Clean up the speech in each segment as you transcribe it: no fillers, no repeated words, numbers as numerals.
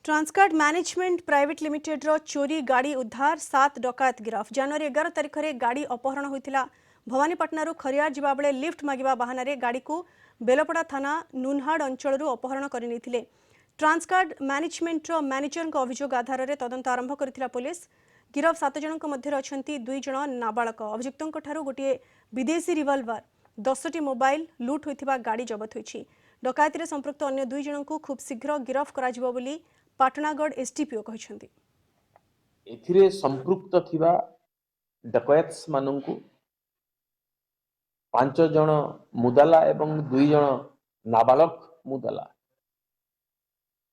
ट्रांसकार्ड management private limited रो चोरी गाड़ी उद्धार 7 डकायत गिरफ। जनवरी 11 तारिख में गाड़ी अपहरण होता। भवानीपाटना खरियार जावा बेले लिफ्ट मागिबा बहाना रे गाड़ी को बेलपड़ा थाना नुनहाड़ अंचल अपहरण कर ट्रांसकार्ड मैनेजमेंट रो मैनेजर अभियोग आधार में तदंत आरंभ कर पुलिस। गिरफ 7 जनों मध्य अच्छा 2 जन नाबालक। अभियुक्तों गोटे विदेशी रिवॉल्वर 10टी मोबाइल लुट होता गाड़ी जबत होती। डकायती संपृक्त अन्य 2 जनों को खूब शीघ्र गिरफ कर पाटनागढ़ एसडीपीओ कहते। एथिरे संपृक्त थिबा डकैत्स मानंकु 5 जन मुदाला एवं 2 जन नाबालक मुदाला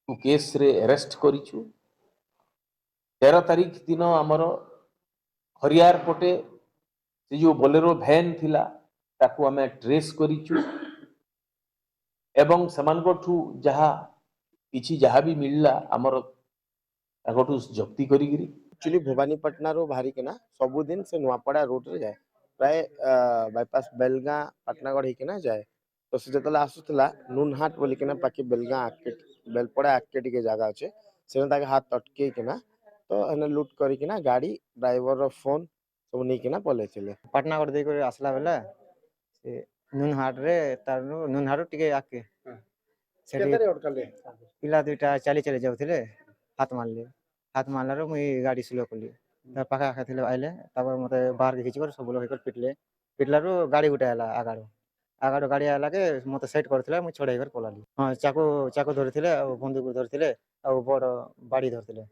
को केस रे अरेस्ट करिछु। 13 तारिख दिन आमर हरियार पटे से जो बोलेरो भैन थिला ताकू हमें ट्रेस करिछु एवं समानकोठू जहा किछि जहा भी मिलला आमर ताकोठू जप्ती करिगिरी। एक्चुअली भवानीपाटना रो बाहरी के ना सबुदिन से नुआपड़ा रोड रे जाए प्राय बाईपास बेलगां पाटनागढ़ ही के ना जाए। तो से जतला आसुतला नुनहाट बोली के ना पाके बेलगां आके बेलपड़ा आके टिके जागा अच्छे से ताके हाथ अटके के ना तो एने लूट करी के ना गाड़ी ड्राइवर रो फोन सब नहीं के ना पले चले पाटनागढ़ दे कर आसला बेला से नुनहाट रे तार नुनहाट टिके आके केतरे अटकले पिला दुईटा चली चले जाउथिले हाथ मारला मुई गाड़ी स्लो कली पाखा आखा थिले आइले मते बाहर के खिची कर सब लोग पिटले पिटलारू गाड़ी गुटा आला आगाड़ो गाड़ी आला के मते सेट करथिले मुई छड़ाई कर पलाली। हां चाकू धरथिले आ बंदूक धरथिले आ बड़ बाड़ी धरथिले।